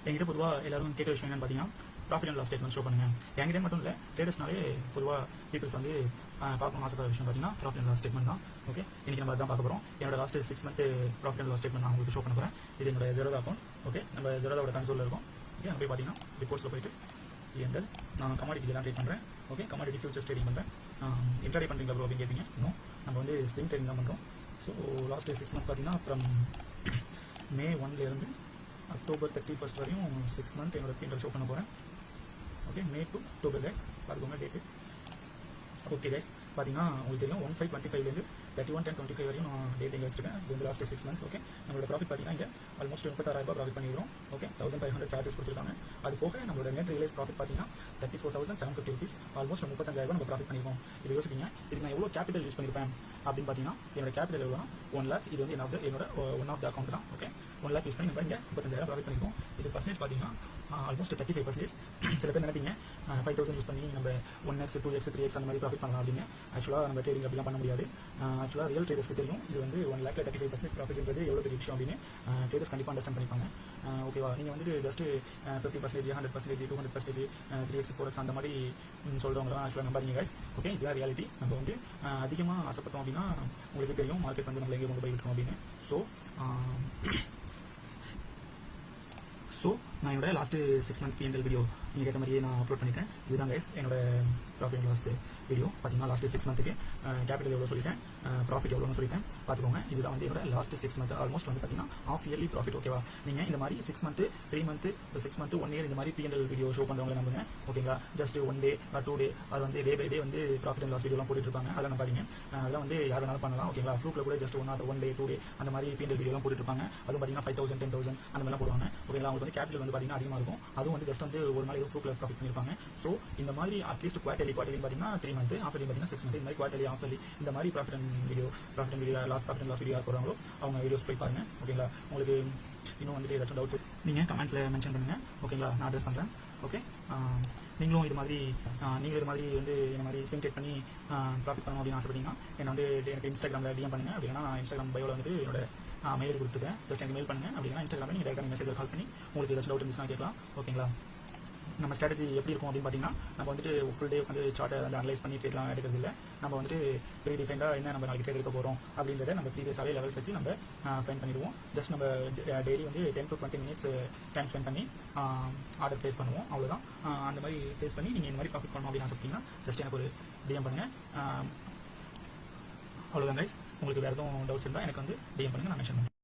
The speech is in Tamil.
என்கிட்ட பொதுவாக எல்லாரும் கேட்குற விஷயம் என்னன்னு பார்த்தீங்கன்னா profit and loss statement show பண்ணுங்க. என்கிட்ட மட்டும் இல்லை, ட்ரேடர்ஸ்னாலே பொதுவாக பீப்பிள்ஸ் வந்து பார்க்கணும் ஆசைப்படுற விஷயம் பார்த்தீங்கன்னா ப்ராஃபிட் அண்ட் லாஸ் ஸ்டேட்மெண்ட் தான். ஓகே, இன்னைக்கு நம்ம அதான் பார்க்க போகிறோம். என்னோட last 6 month profit and loss statement நான் உங்களுக்கு ஷோ பண்ண போகிறேன். இது என்னோட ஜெரோதா அக்கௌண்ட். ஓகே, நம்ம ஜெரோதாவோட கன்சோலில் இருக்கும். ஓகே, அங்கே போய் பார்த்தீங்கன்னா ரிப்போர்ட்ஸில் போயிட்டு எண்டல் நான் கமாடிட்டி தான் ட்ரேட் பண்ணுறேன். ஓகே, கமாடிட்டி ஃபியூச்சர்ஸ் ட்ரேடிங் பண்ணுறேன். இன்ட்ராடே பண்ணுறீங்களா ப்ரோ அப்படின்னு கேட்பீங்க. இன்னும் நம்ம வந்து ஸ்விங் ட்ரேடிங் தான் பண்ணுறோம். ஸோ லாஸ்ட் 6 மந்த் பார்த்தீங்கன்னா அப்புறம் மே 1லேருந்து அக்டோபர் 31 வரையும் 6 மந்த் என்னோட பீண்டல் ஷோ பண்ண போகிறேன். Okay, May to October guys பார்த்துக்கோங்க டேட்டு. ஓகே கைஸ், பார்த்தீங்கன்னா உங்களுக்கு தெரியும் 1525லேருந்து 31/10/25 வரையும் நான் டேட் எங்கே வச்சுருக்கேன். இது வந்து லாஸ்ட் 6 மந்த். ஓகே, நம்மளோட ப்ராஃபிட் பார்த்தீங்கன்னா இங்கே ஆல்மோஸ்ட் 36,000 ப்ராஃபிட் பண்ணிடுறோம். ஓகே, 1500 சார்ஜஸ் கொடுத்துருக்காங்க. அது போக நம்மளோட நெட் ரியலைஸ் ப்ராஃபிட் பார்த்தீங்கன்னா 34,750 rupees, ஆல்மோஸ்ட் 35,000 நம்ம ப்ராஃபிட் பண்ணிருக்கோம். இது யோசிப்பீங்க, இதுக்கு நான் எவ்வளோ கேபிட்டல் யூஸ் பண்ணியிருப்பேன் அப்படின்னு பார்த்தீங்கன்னா என்னோட கேபிட்டல் எவ்வளோ 1 lakh. இது வந்து என்னோட ஒன் ஆஃப் த அக்கௌண்ட் தான். ஓகே, 1 lakh யூஸ் பண்ணி நம்ம இங்கே 35,000 ப்ராஃபிட் பண்ணிருக்கோம். இது பர்சன்டேஜ் பார்த்தீங்கன்னா ஆல்மோஸ்ட் 35%. சில பேர் நினைப்பீங்க 5,000 யூஸ் பண்ணி நம்ம 1x 2x 3x அந்த மாதிரி ப்ராஃபிட் பண்ணலாம் அப்படின்னு. ஆக்சுவலாக நம்ம ட்ரேடிங் அப்படிலாம் பண்ண முடியாது. ஆக்சுவலாக ரியல் ட்ரேடர்ஸ்க்கு தெரியும் இது வந்து 1 lakh 35% ப்ராஃபிட்ன்றது எவ்வளோ பெரிய விஷயம் அப்படின்னு. ட்ரேடர்ஸ் கண்டிப்பாக அண்டர்ஸ்டாண்ட் பண்ணிப்பாங்க. ஓகேவா, நீங்கள் வந்து ஜஸ்ட் 50%, 100%, 200%, 3x 4x அந்த மாதிரி சொல்கிறவங்களாம் ஆக்சுவலாக நம்பாதீங்க கைஸ். ஓகே, இதுதான் ரியாலிட்டி. நம்ம வந்து அதிகமாக ஆசைப்பட்டோம் அப்படின்னா உங்களுக்கு தெரியும் மார்க்கெட் வந்து நம்மள எங்கே கொண்டு போய் விட்டுரும் அப்படின்னு. ஸோ நான் என்னோட லாஸ்ட் 6 மந்த் P&L வீடியோ நீங்கள் கேட்ட மாதிரியே நான் அப்லோட் பண்ணிட்டேன். இதுதான் கைஸ் என்னோட ப்ராஃபிட் அண்ட் லாஸ் வீடியோ. பார்த்தீங்கன்னா லாஸ்ட் 6 மந்த்துக்கு கேபிட்டல் எவ்வளோ சொல்லிட்டேன், ப்ராஃபிட் எவ்வளோன்னு சொல்லிட்டேன். பார்த்துக்கோங்க, இதுதான் வந்து என்னோட லாஸ்ட் 6 மந்த் ஆல்மோஸ்ட் வந்து பார்த்தீங்கன்னா half yearly ப்ராஃபிட். ஓகேவா, நீங்கள் இந்த மாதிரி 6 மந்த் 3 மந்த் 6 மந்த் 1 year இந்த மாதிரி P&L வீடியோ ஷோ பண்ணுறவங்க நம்புங்க. ஓகேங்களா, ஜஸ்ட் 1 day 2 day அது வந்து டே பை டே வந்து ப்ராஃபிட் அண்ட் லாஸ் வீடியோலாம் போட்டுட்டு இருப்பாங்க. அதெல்லாம் நம்பாதீங்க. அதெல்லாம் வந்து யார் வேணாலும் பண்ணலாம். ஓகேங்களா, ஃப்ளூக்கில் கூட ஜஸ்ட் 1 day 2 day அந்த மாதிரி P&L வீடியோலாம் போட்டுட்டு இருப்பாங்க. அதுவும் பார்த்தீங்கன்னா 5,000 10,000 அந்த மாதிரிலாம் போடுவாங்க. ஓகேங்களா, அவங்களுக்கு வந்து கேபிட்டல் வந்து பார்த்தீங்கன்னா அதிகமாக இருக்கும். அதுவும் வந்து ஜஸ்ட் வந்து ஒரு நாள் ஃப்ளூக்கில் ப்ராஃபிட் பண்ணியிருப்பாங்க. ஸோ இந்த மாதிரி அட்லீஸ்ட் குவார்டர்லி பார்த்தீங்கன்னா 3 மந்த், ஆஃபர்லி பார்த்தீங்கன்னா 6 மந்த், இந்த மாதிரி குவார்டர்லி ஆஃபர்லி இந்த மாதிரி profit and video profit and loss video போடுறாங்களோ அவங்க வீடியோஸ் போய் பாருங்க. ஓகேங்களா, உங்களுக்கு இன்னும் வந்துட்டு ஏதாச்சும் டவுட்ஸ் நீங்கள் கமெண்ட்ஸில் மென்ஷன் பண்ணுங்க. ஓகேங்களா, நான் அட்ரஸ் பண்ணுறேன். ஓகே, நீங்களும் இது மாதிரி வந்து இந்த மாதிரி ஸ்விங் ட்ரேட் பண்ணி ப்ராஃபிட் பண்ணணும் அப்படின்னு ஆசைப்பட்டீங்கன்னா என்னை வந்து எனக்கு இன்ஸ்டாகிராமில் டிஎம் பண்ணுங்க. அப்படின்னா நான் இன்ஸ்டாகிராம் பயோவில் வந்துட்டு என்னோட மெயில் கொடுத்துருக்கேன். ஜஸ்ட் எனக்கு மெயில் பண்ணுங்க. அப்படின்னா இன்ஸ்டாகிராமில் நீங்கள் டேரக்டாக மெசேஜ் கால் பண்ணி உங்களுக்கு ஏதாச்சும் டவுட் இருந்துச்சுன்னா கேட்கலாம். ஓகேங்களா, நம்ம ஸ்ட்ராட்டஜி எப்படி இருக்கும் அப்படின்னு பார்த்தீங்கன்னா நம்ம வந்துட்டு ஃபுல் டே வந்து சார்ட்டை வந்து அனலைஸ் பண்ணி ட்ரேட்லாம் எடுக்கிறது இல்லை. நம்ம வந்துட்டு ப்ரீ டிஃபைண்டாக என்ன நம்ம நாளைக்கு ட்ரேட் எடுக்க போகிறோம் அப்படின்றத நம்ம ப்ரீவியஸாகவே லெவல்ஸ் வச்சு நம்ம ஃபைன் பண்ணிடுவோம். ஜஸ்ட் நம்ம டெய்லி வந்து 10 to 20 minutes டைம் ஸ்பெண்ட் பண்ணி ஆர்டர் ப்ளேஸ் பண்ணுவோம். அவ்வளோதான். அந்த மாதிரி ப்ளேஸ் பண்ணி நீங்கள் இந்த மாதிரி ப்ராஃபிட் பண்ணணும் அப்படின்னு ஆசைப்பட்டீங்கன்னா ஜஸ்ட் எனக்கு ஒரு டிஎம் பண்ணுங்கள். அவ்வளோதான் கைஸ். உங்களுக்கு வேறு எதுவும் டவுட்ஸ் இருந்தால் எனக்கு வந்து டிஎம் பண்ணுங்கள், நான் மென்ஷன் பண்ணுறேன்.